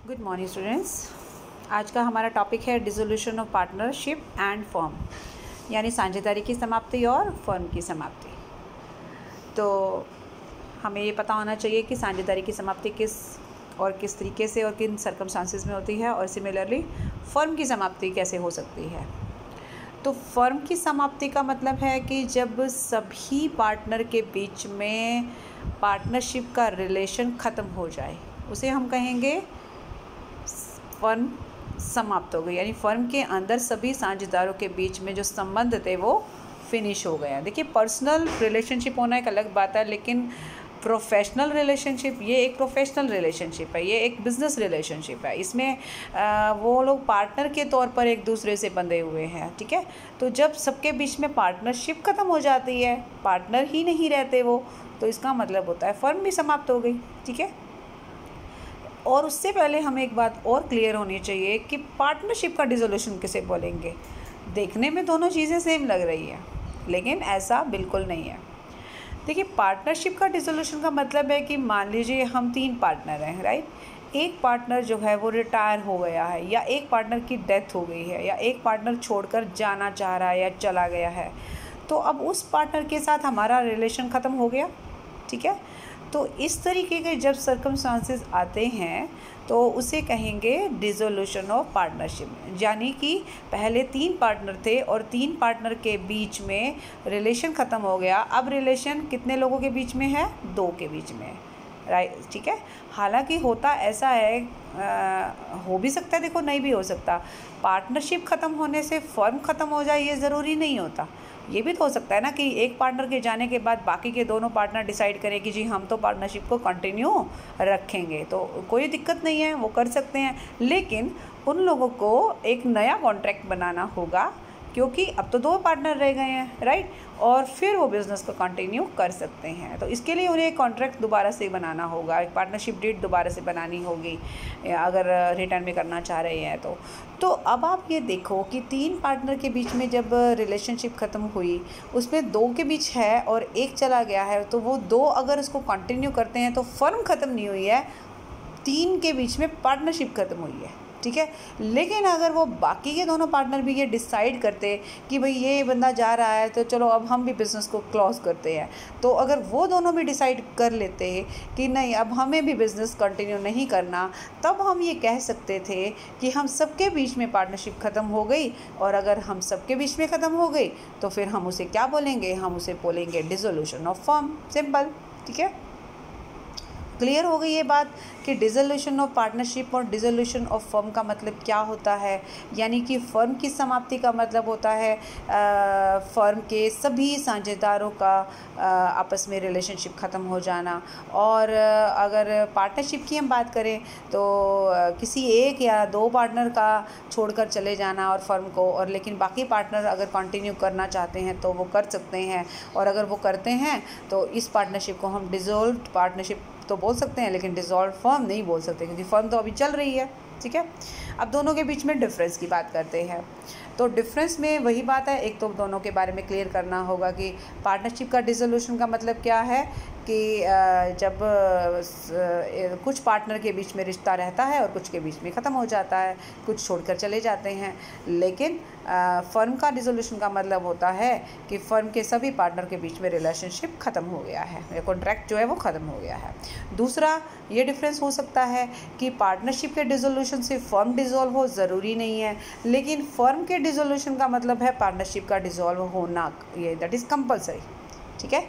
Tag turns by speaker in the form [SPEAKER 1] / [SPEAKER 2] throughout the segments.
[SPEAKER 1] Good morning students. आज का हमारा टॉपिक है dissolution of partnership and firm, यानी साझेदारी की समाप्ति और फर्म की समाप्ति। तो हमें ये पता होना चाहिए कि साझेदारी की समाप्ति किस तरीके से और किन सर्कमस्टांसेस में होती है, और सिमिलरली फर्म की समाप्ति कैसे हो सकती है। तो फर्म की समाप्ति का मतलब है कि जब सभी पार्टनर के बीच में पार्टनरशिप का रिलेशन ख़त्म हो जाए, उसे हम कहेंगे फर्म समाप्त हो गई, यानी फर्म के अंदर सभी साझेदारों के बीच में जो संबंध थे वो फिनिश हो गया। देखिए, पर्सनल रिलेशनशिप होना एक अलग बात है, लेकिन प्रोफेशनल रिलेशनशिप, ये एक प्रोफेशनल रिलेशनशिप है, ये एक बिज़नेस रिलेशनशिप है। इसमें वो लोग पार्टनर के तौर पर एक दूसरे से बंधे हुए हैं, ठीक है। तो जब सबके बीच में पार्टनरशिप ख़त्म हो जाती है, पार्टनर ही नहीं रहते वो, तो इसका मतलब होता है फर्म भी समाप्त हो गई, ठीक है। और उससे पहले हमें एक बात और क्लियर होनी चाहिए कि पार्टनरशिप का डिसोल्यूशन किसे बोलेंगे। देखने में दोनों चीज़ें सेम लग रही है, लेकिन ऐसा बिल्कुल नहीं है। देखिए, पार्टनरशिप का डिसोल्यूशन का मतलब है कि मान लीजिए हम 3 पार्टनर हैं, राइट। एक पार्टनर जो है वो रिटायर हो गया है, या एक पार्टनर की डेथ हो गई है, या एक पार्टनर छोड़कर जाना चाह रहा है या चला गया है। तो अब उस पार्टनर के साथ हमारा रिलेशन ख़त्म हो गया, ठीक है। तो इस तरीके के जब सर्कमस्टांसेस आते हैं तो उसे कहेंगे डिसोल्यूशन ऑफ पार्टनरशिप, यानी कि पहले 3 पार्टनर थे और 3 पार्टनर के बीच में रिलेशन ख़त्म हो गया। अब रिलेशन कितने लोगों के बीच में है? 2 के बीच में, राइट, ठीक है। हालांकि होता ऐसा है, हो भी सकता है, देखो नहीं भी हो सकता। पार्टनरशिप ख़त्म होने से फर्म ख़त्म हो जाए ये ज़रूरी नहीं होता। ये भी तो हो सकता है ना कि एक पार्टनर के जाने के बाद बाकी के दोनों पार्टनर डिसाइड करें कि जी हम तो पार्टनरशिप को कंटिन्यू रखेंगे, तो कोई दिक्कत नहीं है, वो कर सकते हैं। लेकिन उन लोगों को एक नया कॉन्ट्रैक्ट बनाना होगा, क्योंकि अब तो 2 पार्टनर रह गए हैं, राइट, और फिर वो बिज़नेस को कंटिन्यू कर सकते हैं। तो इसके लिए उन्हें एक कॉन्ट्रैक्ट दोबारा से बनाना होगा, एक पार्टनरशिप डीड दोबारा से बनानी होगी, अगर रिटर्न में करना चाह रहे हैं तो अब आप ये देखो कि 3 पार्टनर के बीच में जब रिलेशनशिप ख़त्म हुई, उसमें 2 के बीच है और एक चला गया है, तो वो 2 अगर उसको कंटिन्यू करते हैं तो फर्म ख़त्म नहीं हुई है, 3 के बीच में पार्टनरशिप ख़त्म हुई है, ठीक है। लेकिन अगर वो बाकी के दोनों पार्टनर भी ये डिसाइड करते कि भाई ये बंदा जा रहा है तो चलो अब हम भी बिज़नेस को क्लोज करते हैं, तो अगर वो दोनों भी डिसाइड कर लेते कि नहीं अब हमें भी बिज़नेस कंटिन्यू नहीं करना, तब हम ये कह सकते थे कि हम सबके बीच में पार्टनरशिप ख़त्म हो गई। और अगर हम सबके बीच में ख़त्म हो गई तो फिर हम उसे क्या बोलेंगे? हम उसे बोलेंगे डिसोल्यूशन ऑफ फर्म, सिंपल, ठीक है। क्लियर हो गई ये बात कि डिसोल्यूशन ऑफ पार्टनरशिप और डिसोल्यूशन ऑफ फर्म का मतलब क्या होता है। यानी कि फ़र्म की समाप्ति का मतलब होता है फ़र्म के सभी साझेदारों का आपस में रिलेशनशिप ख़त्म हो जाना। और अगर पार्टनरशिप की हम बात करें तो किसी एक या 2 पार्टनर का छोड़कर चले जाना और फर्म को, और लेकिन बाकी पार्टनर अगर कंटिन्यू करना चाहते हैं तो वो कर सकते हैं। और अगर वो करते हैं तो इस पार्टनरशिप को हम डिसॉल्व्ड पार्टनरशिप तो बोल सकते हैं, लेकिन डिसॉल्व फर्म नहीं बोल सकते, क्योंकि फर्म तो अभी चल रही है, ठीक है। अब दोनों के बीच में डिफरेंस की बात करते हैं। तो डिफरेंस में वही बात है, एक तो दोनों के बारे में क्लियर करना होगा कि पार्टनरशिप का डिसोल्यूशन का मतलब क्या है कि जब कुछ पार्टनर के बीच में रिश्ता रहता है और कुछ के बीच में ख़त्म हो जाता है, कुछ छोड़कर चले जाते हैं। लेकिन फर्म का डिसोल्यूशन का मतलब होता है कि फर्म के सभी पार्टनर के बीच में रिलेशनशिप ख़त्म हो गया है, कॉन्ट्रैक्ट जो है वो ख़त्म हो गया है। दूसरा ये डिफरेंस हो सकता है कि पार्टनरशिप के डिसोल्यूशन से फर्म डिसॉल्व हो ज़रूरी नहीं है, लेकिन फर्म के डिसोल्यूशन का मतलब है पार्टनरशिप का डिसॉल्व होना, ये दैट इज़ कंपलसरी, ठीक है।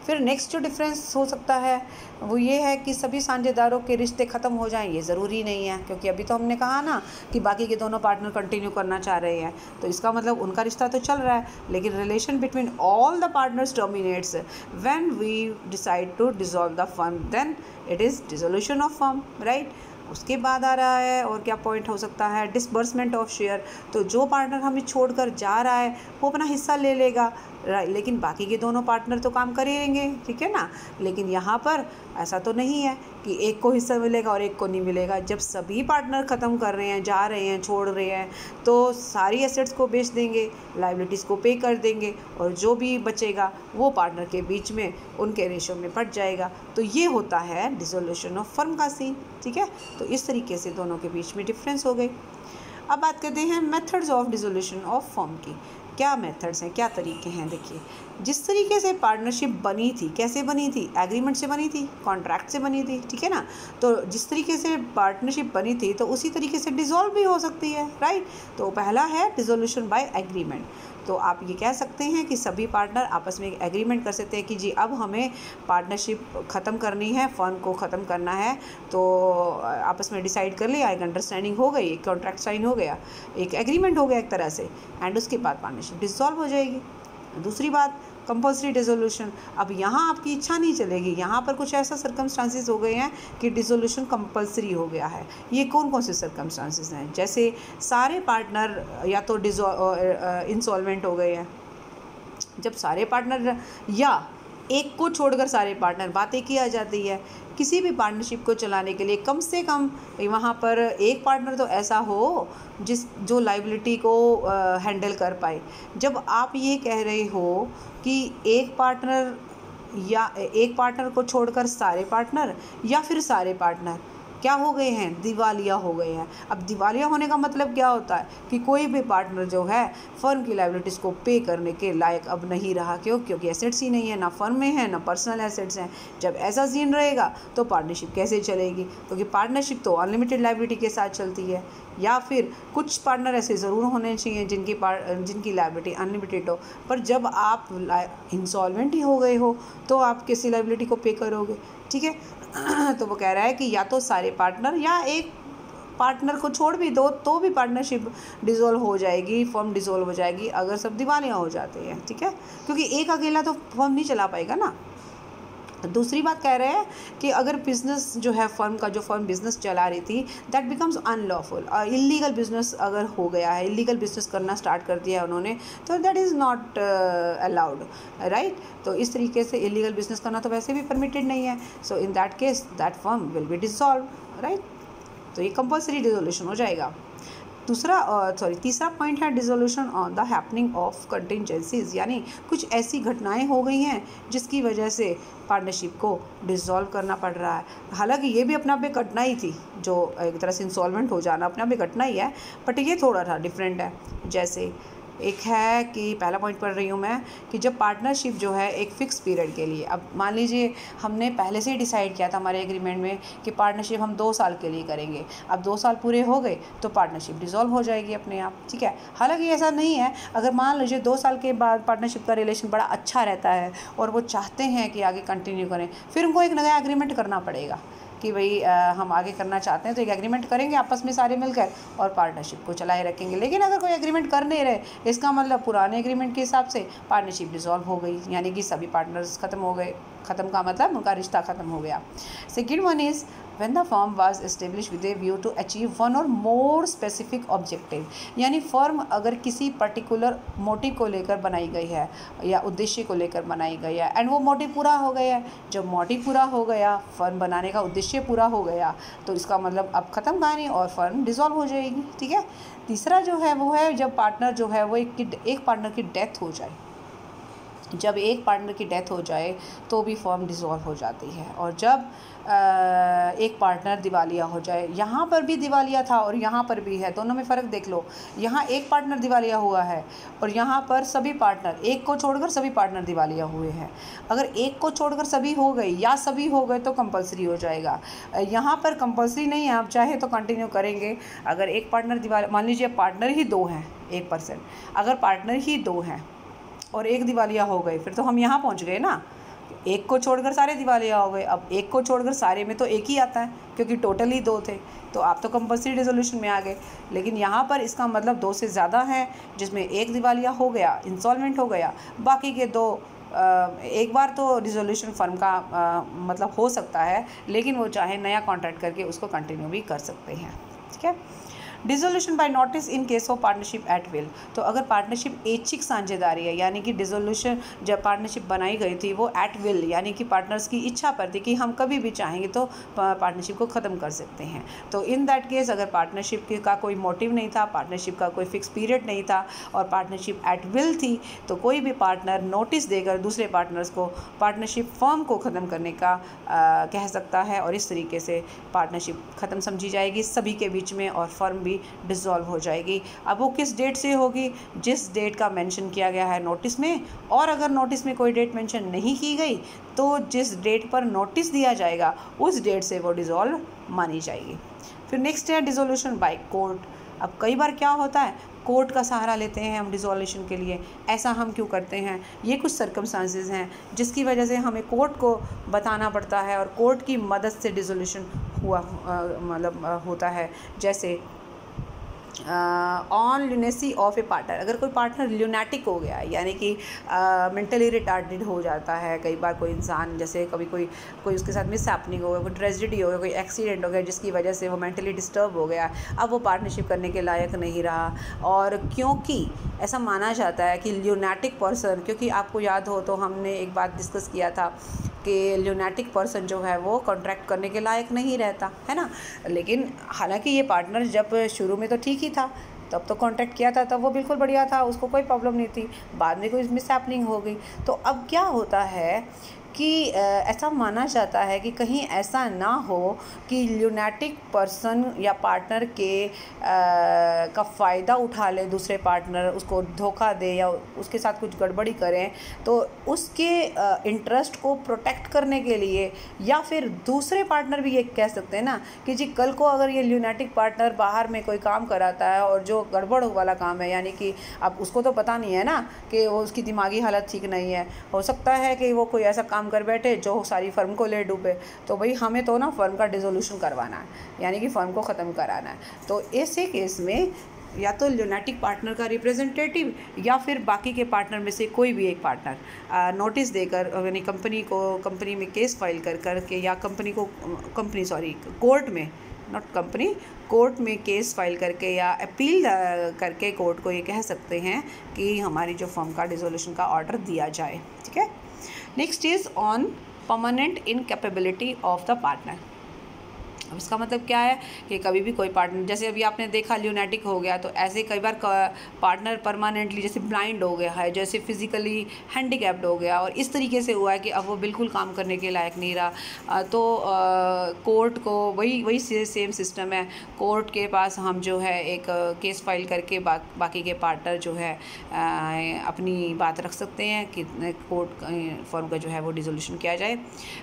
[SPEAKER 1] फिर नेक्स्ट जो डिफरेंस हो सकता है वो ये है कि सभी साझेदारों के रिश्ते ख़त्म हो जाएं, ये ज़रूरी नहीं है, क्योंकि अभी तो हमने कहा ना कि बाकी के दोनों पार्टनर कंटिन्यू करना चाह रहे हैं, तो इसका मतलब उनका रिश्ता तो चल रहा है, लेकिन relation between all the partners terminates when we decide to dissolve the firm, then it is dissolution of firm, right. उसके बाद आ रहा है, और क्या पॉइंट हो सकता है, डिसबर्समेंट ऑफ शेयर। तो जो पार्टनर हमें छोड़कर जा रहा है वो अपना हिस्सा ले लेगा, लेकिन बाकी के दोनों पार्टनर तो काम करेंगे, ठीक है ना। लेकिन यहाँ पर ऐसा तो नहीं है कि एक को हिस्सा मिलेगा और एक को नहीं मिलेगा। जब सभी पार्टनर ख़त्म कर रहे हैं, जा रहे हैं, छोड़ रहे हैं, तो सारी एसेट्स को बेच देंगे, लाइबिलिटीज़ को पे कर देंगे, और जो भी बचेगा वो पार्टनर के बीच में उनके रेशो में बट जाएगा। तो ये होता है डिसोल्यूशन ऑफ फर्म का सीन, ठीक है। तो इस तरीके से दोनों के बीच में डिफरेंस हो गई। अब बात करते हैं methods of dissolution of firm की। क्या मेथड्स हैं, क्या तरीके हैं। देखिए, जिस तरीके से पार्टनरशिप बनी थी, कैसे बनी थी, एग्रीमेंट से बनी थी, कॉन्ट्रैक्ट से बनी थी, ठीक है ना। तो जिस तरीके से पार्टनरशिप बनी थी तो उसी तरीके से डिसॉल्व भी हो सकती है, राइट। तो पहला है डिसोल्यूशन बाय एग्रीमेंट। तो आप ये कह सकते हैं कि सभी पार्टनर आपस में एक एग्रीमेंट कर सकते हैं कि जी अब हमें पार्टनरशिप ख़त्म करनी है, फर्म को ख़त्म करना है। तो आपस में डिसाइड कर लिया, एक अंडरस्टैंडिंग हो गई, एक कॉन्ट्रैक्ट साइन हो गया, एक एग्रीमेंट हो गया एक तरह से, एंड उसके बाद पार्टनरशिप डिसॉल्व हो जाएगी। दूसरी बात, कंपल्सरी डिसोल्यूशन। अब यहाँ आपकी इच्छा नहीं चलेगी, यहाँ पर कुछ ऐसा सर्कमस्टांसिस हो गए हैं कि डिसोल्यूशन कंपल्सरी हो गया है। ये कौन कौन से सर्कमस्टांसिस हैं? जैसे सारे पार्टनर या तो इंसॉल्वेंट हो गए हैं। जब सारे पार्टनर या एक को छोड़कर सारे पार्टनर, बातें की आ जाती है किसी भी पार्टनरशिप को चलाने के लिए कम से कम वहाँ पर एक पार्टनर तो ऐसा हो जो लाइबिलिटी को हैंडल कर पाए। जब आप ये कह रहे हो कि एक पार्टनर या एक पार्टनर को छोड़कर सारे पार्टनर या फिर सारे पार्टनर क्या हो गए हैं, दिवालिया हो गए हैं। अब दिवालिया होने का मतलब क्या होता है कि कोई भी पार्टनर जो है फर्म की लाइबिलिटीज़ को पे करने के लायक अब नहीं रहा। क्योंकि एसेट्स ही नहीं है, ना फर्म में है ना पर्सनल एसेट्स हैं। जब ऐसा सीन रहेगा तो पार्टनरशिप कैसे चलेगी? क्योंकि पार्टनरशिप तो अनलिमिटेड लाइबिलिटी के साथ चलती है। या फिर कुछ पार्टनर ऐसे ज़रूर होने चाहिए जिनकी लाइबिलिटी अनलिमिटेड हो। पर जब आप इंसॉल्वेंट ही हो गए हो तो आप किसी लाइबिलिटी को पे करोगे, ठीक है। तो वो कह रहा है कि या तो सारे पार्टनर या एक पार्टनर को छोड़ भी दो तो भी पार्टनरशिप डिसॉल्व हो जाएगी, फर्म डिसॉल्व हो जाएगी अगर सब दिवालिया हो जाते हैं, ठीक है। क्योंकि एक अकेला तो फर्म नहीं चला पाएगा ना। दूसरी बात कह रहे हैं कि अगर बिज़नेस जो है फर्म का, जो फर्म बिज़नेस चला रही थी, that becomes unlawful, illegal business अगर हो गया है, इलीगल बिज़नेस करना स्टार्ट कर दिया है उन्होंने, तो that is not allowed, right. तो इस तरीके से इलीगल बिज़नेस करना तो वैसे भी परमिटेड नहीं है। So in that case that firm will be dissolve, right. तो ये कंपल्सरी डिसोल्यूशन हो जाएगा। तीसरा पॉइंट है dissolution on the happening of contingencies, यानी कुछ ऐसी घटनाएं हो गई हैं जिसकी वजह से पार्टनरशिप को डिसॉल्व करना पड़ रहा है। हालांकि ये भी अपना पे घटना ही थी, जो एक तरह से इंसॉल्वेंट हो जाना अपना पे घटना ही है, बट ये थोड़ा सा डिफरेंट है। जैसे एक है कि पहला पॉइंट पढ़ रही हूँ मैं कि जब पार्टनरशिप जो है एक फ़िक्स पीरियड के लिए, अब मान लीजिए हमने पहले से ही डिसाइड किया था हमारे एग्रीमेंट में कि पार्टनरशिप हम 2 साल के लिए करेंगे। अब 2 साल पूरे हो गए तो पार्टनरशिप डिसॉल्व हो जाएगी अपने आप, ठीक है। हालांकि ऐसा नहीं है, अगर मान लीजिए 2 साल के बाद पार्टनरशिप का रिलेशन बड़ा अच्छा रहता है और वो चाहते हैं कि आगे कंटिन्यू करें, फिर उनको एक नया एग्रीमेंट करना पड़ेगा कि भाई हम आगे करना चाहते हैं तो एक एग्रीमेंट करेंगे आपस में सारे मिलकर और पार्टनरशिप को चलाए रखेंगे। लेकिन अगर कोई एग्रीमेंट कर नहीं रहे, इसका मतलब पुराने एग्रीमेंट के हिसाब से पार्टनरशिप डिसॉल्व हो गई, यानी कि सभी पार्टनर्स ख़त्म हो गए। ख़त्म का मतलब उनका रिश्ता ख़त्म हो गया। Second one is when the firm was established with a view to achieve one or more specific objective, यानी फर्म अगर किसी पर्टिकुलर मोटिव को लेकर बनाई गई है या उद्देश्य को लेकर बनाई गई है एंड वो मोटिव पूरा हो गया है। जब मोटिव पूरा हो गया, फर्म बनाने का उद्देश्य पूरा हो गया, तो इसका मतलब अब ख़त्म कहानी और फर्म डिसॉल्व हो जाएगी, ठीक है। तीसरा जो है वो है जब पार्टनर जो है वो एक पार्टनर की डेथ हो जाए। जब एक पार्टनर की डेथ हो जाए तो भी फर्म डिसॉल्व हो जाती है। और जब एक पार्टनर दिवालिया हो जाए, यहाँ पर भी दिवालिया था और यहाँ पर भी है, दोनों में फ़र्क देख लो। यहाँ एक पार्टनर दिवालिया हुआ है और यहाँ पर सभी पार्टनर, एक को छोड़कर सभी पार्टनर दिवालिया हुए हैं। अगर एक को छोड़कर सभी हो गई या सभी हो गए तो कंपलसरी हो जाएगा। यहाँ पर कंपलसरी नहीं है, आप चाहे तो कंटिन्यू करेंगे। अगर एक पार्टनर दिवालिया, मान लीजिए पार्टनर ही 2 हैं, 1%, अगर पार्टनर ही 2 हैं और एक दिवालिया हो गए, फिर तो हम यहाँ पहुँच गए ना। एक को छोड़कर सारे दिवालिया हो गए, अब एक को छोड़कर सारे में तो एक ही आता है क्योंकि टोटली 2 थे, तो आप तो कंपल्सरी डिसोल्यूशन में आ गए। लेकिन यहाँ पर इसका मतलब 2 से ज़्यादा हैं, जिसमें एक दिवालिया हो गया, इंसॉल्वेंट हो गया, बाकी के 2 एक बार तो डिसोल्यूशन फर्म का मतलब हो सकता है, लेकिन वो चाहे नया कॉन्ट्रैक्ट करके उसको कंटिन्यू भी कर सकते हैं, ठीक है। Dissolution by notice in case of partnership at will. तो अगर पार्टनरशिप ऐच्छिक साझेदारी है, यानी कि डिसोल्यूशन जब पार्टनरशिप बनाई गई थी वो एट विल यानी कि पार्टनर्स की इच्छा पर थी कि हम कभी भी चाहेंगे तो पार्टनरशिप को ख़त्म कर सकते हैं। तो इन दैट केस अगर पार्टनरशिप का कोई मोटिव नहीं था, पार्टनरशिप का कोई फिक्स पीरियड नहीं था और पार्टनरशिप एट विल थी, तो कोई भी पार्टनर नोटिस देकर दूसरे पार्टनर्स को पार्टनरशिप फर्म को ख़त्म करने का कह सकता है और इस तरीके से पार्टनरशिप ख़त्म समझी जाएगी सभी के बीच में और फर्म भी डिसॉल्व हो जाएगी। अब वो किस डेट से होगी? जिस डेट का मेंशन किया गया है नोटिस में, और अगर नोटिस में कोई डेट मेंशन नहीं की गई तो जिस डेट पर नोटिस दिया जाएगा उस डेट से वो डिसॉल्व मानी जाएगी। फिर नेक्स्ट है डिसोल्यूशन बाय कोर्ट। अब कई बार क्या होता है, कोर्ट का सहारा लेते हैं हम डिसोल्यूशन के लिए। ऐसा हम क्यों करते हैं? ये कुछ सर्कमस्टांसेस हैं जिसकी वजह से हमें कोर्ट को बताना पड़ता है और कोर्ट की मदद से डिसोल्यूशन होता है। जैसे on lunacy of a partner, अगर कोई पार्टनर ल्यूनेटिक हो गया यानी कि मेंटली रिटार्डेड हो जाता है। कई बार कोई इंसान, जैसे कभी कोई उसके साथ मिस हैपनिंग हो गया, कोई ट्रेजेडी हो गया, कोई एक्सीडेंट हो गया जिसकी वजह से वो मेंटली डिस्टर्ब हो गया, अब वो पार्टनरशिप करने के लायक नहीं रहा। और क्योंकि ऐसा माना जाता है कि ल्यूनेटिक पर्सन, क्योंकि आपको याद हो तो हमने एक बात डिस्कस किया था कि ल्यूनेटिक पर्सन जो है वो कॉन्ट्रैक्ट करने के लायक नहीं रहता है ना। लेकिन हालांकि ये पार्टनर जब शुरू में तो ठीक ही था, तब तो कॉन्टैक्ट किया था, तब वो बिल्कुल बढ़िया था, उसको कोई प्रॉब्लम नहीं थी। बाद में कोई मिस हैपनिंग हो गई तो अब क्या होता है कि ऐसा माना जाता है कि कहीं ऐसा ना हो कि ल्यूनेटिक पर्सन या पार्टनर के का फ़ायदा उठा ले दूसरे पार्टनर, उसको धोखा दे या उसके साथ कुछ गड़बड़ी करें, तो उसके इंटरेस्ट को प्रोटेक्ट करने के लिए, या फिर दूसरे पार्टनर भी ये कह सकते हैं ना कि जी कल को अगर ये ल्यूनेटिक पार्टनर बाहर में कोई काम कराता है और जो गड़बड़ वाला काम है, यानी कि अब उसको तो पता नहीं है ना कि वो उसकी दिमागी हालत ठीक नहीं है, हो सकता है कि वो कोई ऐसा काम कर बैठे जो सारी फर्म को ले डूबे, तो भाई हमें तो ना फर्म का डिसोल्यूशन करवाना है, यानी कि फर्म को ख़त्म कराना है। तो ऐसे केस में या तो ल्यूनेटिक पार्टनर का रिप्रेजेंटेटिव या फिर बाकी के पार्टनर में से कोई भी एक पार्टनर नोटिस देकर, यानी कंपनी में केस फाइल कर के या कोर्ट में केस फाइल करके या अपील करके कोर्ट को ये कह सकते हैं कि हमारी जो फर्म का डिसोल्यूशन का ऑर्डर दिया जाए। ठीक है। Next is on permanent incapability of the partner. अब इसका मतलब क्या है कि कभी भी कोई पार्टनर, जैसे अभी आपने देखा ल्यूनेटिक हो गया, तो ऐसे कई बार पार्टनर परमानेंटली जैसे ब्लाइंड हो गया है, जैसे फिजिकली हैंडीकैप्ड हो गया और इस तरीके से हुआ है कि अब वो बिल्कुल काम करने के लायक नहीं रहा, तो कोर्ट को वही सेम सिस्टम है। कोर्ट के पास हम जो है एक केस फाइल करके बाकी के पार्टनर जो है अपनी बात रख सकते हैं कि कोर्ट फर्म का जो है वो डिसोल्यूशन किया जाए।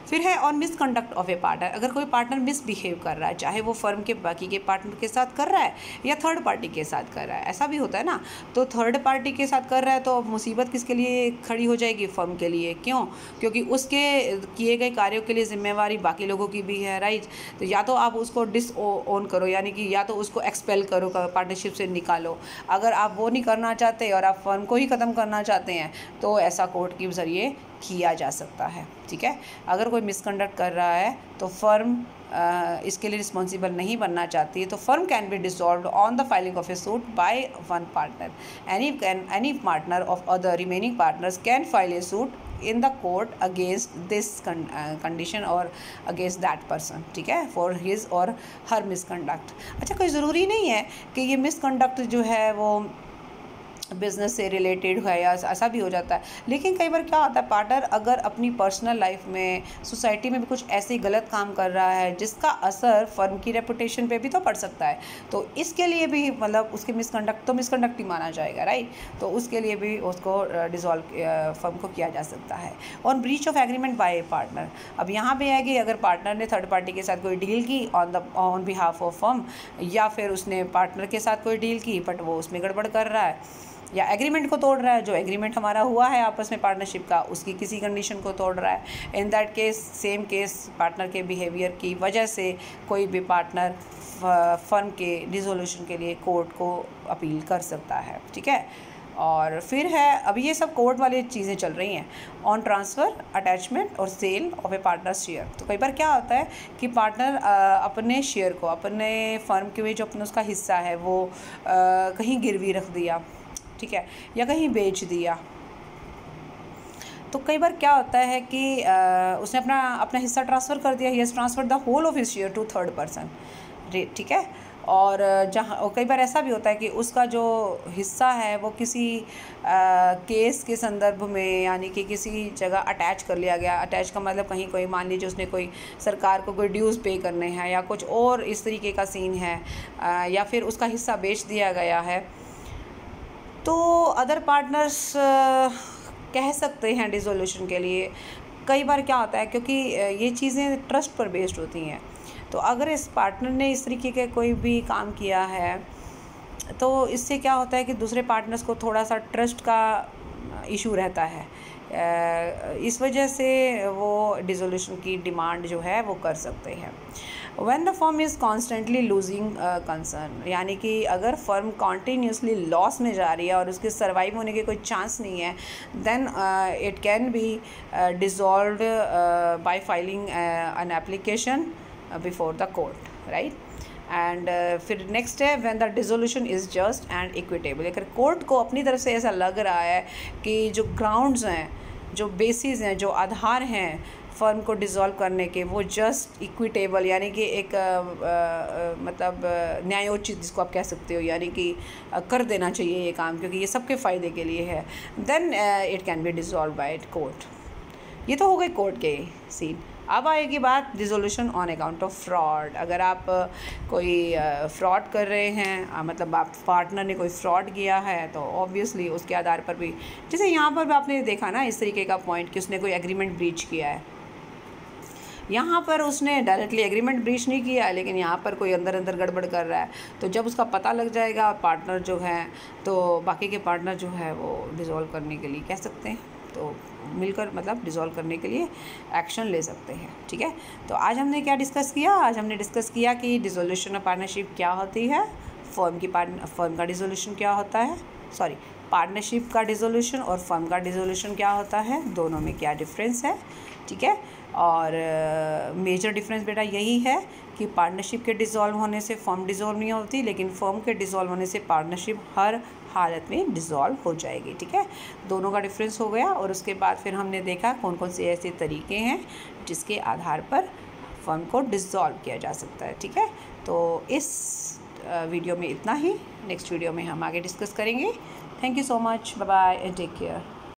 [SPEAKER 1] फिर है on misconduct of a partner. अगर कोई पार्टनर मिसबिहेव कर रहा है, चाहे वो फर्म के बाकी के पार्टनर के साथ कर रहा है या थर्ड पार्टी के साथ कर रहा है, ऐसा भी होता है ना, तो थर्ड पार्टी के साथ कर रहा है तो मुसीबत किसके लिए खड़ी हो जाएगी? फर्म के लिए। क्यों? क्योंकि उसके किए गए कार्यों के लिए जिम्मेवारी बाकी लोगों की भी है, राइट। तो या तो आप उसको डिसओन करो, यानी कि या तो उसको एक्सपेल करो, पार्टनरशिप से निकालो। अगर आप वो नहीं करना चाहते और आप फर्म को ही ख़त्म करना चाहते हैं तो ऐसा कोर्ट के ज़रिए किया जा सकता है। ठीक है। अगर कोई मिसकंडक्ट कर रहा है तो फर्म इसके लिए रिस्पॉन्सिबल नहीं बनना चाहती है, तो firm can be dissolved on the filing of A suit by one partner. Any partner of other remaining partners can file A suit in the court against this condition और against that person. ठीक है, for his और हर misconduct. अच्छा, कोई ज़रूरी नहीं है कि ये मिसकंडक्ट जो है वो बिज़नेस से रिलेटेड है या ऐसा भी हो जाता है, लेकिन कई बार क्या होता है, पार्टनर अगर अपनी पर्सनल लाइफ में, सोसाइटी में भी कुछ ऐसे गलत काम कर रहा है जिसका असर फर्म की रेपुटेशन पे भी तो पड़ सकता है, तो इसके लिए भी मतलब उसके मिसकंडक्ट ही माना जाएगा, राइट। तो उसके लिए भी उसको डिसॉल्व फर्म को किया जा सकता है। On breach of agreement by a partner. अब यहाँ पे है कि अगर पार्टनर ने थर्ड पार्टी के साथ कोई डील की ऑन बिहाफ ऑफ फर्म, या फिर उसने पार्टनर के साथ कोई डील की बट वो उसमें गड़बड़ कर रहा है या एग्रीमेंट को तोड़ रहा है, जो एग्रीमेंट हमारा हुआ है आपस में पार्टनरशिप का, उसकी किसी कंडीशन को तोड़ रहा है, इन that case same case partner के बिहेवियर की वजह से कोई भी पार्टनर फर्म के डिसोल्यूशन के लिए कोर्ट को अपील कर सकता है। ठीक है। और फिर है, अभी ये सब कोर्ट वाली चीज़ें चल रही हैं, ऑन ट्रांसफ़र, अटैचमेंट और sale of a partner share. तो कई बार क्या होता है कि पार्टनर अपने शेयर को, अपने फर्म के में जो अपना उसका हिस्सा है वो कहीं गिरवी रख दिया, ठीक है, या कहीं बेच दिया। तो कई बार क्या होता है कि उसने अपना हिस्सा ट्रांसफ़र कर दिया, he has transfer the whole of his share to third person, ठीक है। और कई बार ऐसा भी होता है कि उसका जो हिस्सा है वो किसी केस के संदर्भ में, यानी कि किसी जगह अटैच कर लिया गया। अटैच का मतलब कहीं कोई, मान लीजिए उसने कोई सरकार को कोई ड्यूज़ पे करने हैं या कुछ और इस तरीके का सीन है, या फिर उसका हिस्सा बेच दिया गया है। तो अदर पार्टनर्स कह सकते हैं डिसोल्यूशन के लिए। कई बार क्या होता है, क्योंकि ये चीज़ें ट्रस्ट पर बेस्ड होती हैं, तो अगर इस पार्टनर ने इस तरीके के कोई भी काम किया है तो इससे क्या होता है कि दूसरे पार्टनर्स को थोड़ा सा ट्रस्ट का इशू रहता है। इस वजह से वो डिसोल्यूशन की डिमांड जो है वो कर सकते हैं। When the firm is constantly losing concern, यानी कि अगर फर्म कॉन्टीन्यूसली लॉस में जा रही है और उसके सर्वाइव होने के कोई चांस नहीं है, then it can be dissolved by filing an application before the court, right. And फिर नेक्स्ट है when the dissolution is just and equitable. अगर कोर्ट को अपनी तरफ से ऐसा लग रहा है कि जो ग्राउंड्स हैं, जो बेसिस हैं, जो आधार हैं फर्म को डिसॉल्व करने के, वो जस्ट इक्विटेबल, यानी कि एक मतलब न्यायोचित जिसको आप कह सकते हो, यानी कि कर देना चाहिए ये काम क्योंकि ये सबके फ़ायदे के लिए है, then it can be dissolve by court. ये तो हो गए कोर्ट के सीन। अब आएगी बात dissolution on account of fraud. अगर आप कोई फ्रॉड कर रहे हैं, मतलब आप पार्टनर ने कोई फ्रॉड किया है, तो ऑब्वियसली उसके आधार पर भी, जैसे यहाँ पर भी आपने देखा ना इस तरीके का पॉइंट कि उसने कोई एग्रीमेंट ब्रीच किया है। यहाँ पर उसने डायरेक्टली एग्रीमेंट ब्रीच नहीं किया है, लेकिन यहाँ पर कोई अंदर अंदर गड़बड़ कर रहा है, तो जब उसका पता लग जाएगा पार्टनर जो है, तो बाकी के पार्टनर जो है वो डिसॉल्व करने के लिए कह सकते हैं, तो मिलकर मतलब डिसॉल्व करने के लिए एक्शन ले सकते हैं, ठीक है। तो आज हमने क्या डिस्कस किया? आज हमने डिस्कस किया कि डिसोल्यूशन ऑफ पार्टनरशिप क्या होती है, फर्म का डिसोल्यूशन क्या होता है, सॉरी पार्टनरशिप का डिसोल्यूशन और फर्म का डिसोल्यूशन क्या होता है, दोनों में क्या डिफरेंस है, ठीक है। और मेजर डिफरेंस बेटा यही है कि पार्टनरशिप के डिसॉल्व होने से फर्म डिसॉल्व नहीं होती, लेकिन फर्म के डिसॉल्व होने से पार्टनरशिप हर हालत में डिसॉल्व हो जाएगी, ठीक है। दोनों का डिफरेंस हो गया। और उसके बाद फिर हमने देखा कौन कौन से ऐसे तरीके हैं जिसके आधार पर फर्म को डिसॉल्व किया जा सकता है, ठीक है। तो इस वीडियो में इतना ही, नेक्स्ट वीडियो में हम आगे डिस्कस करेंगे। Thank you so much, bye bye and take care.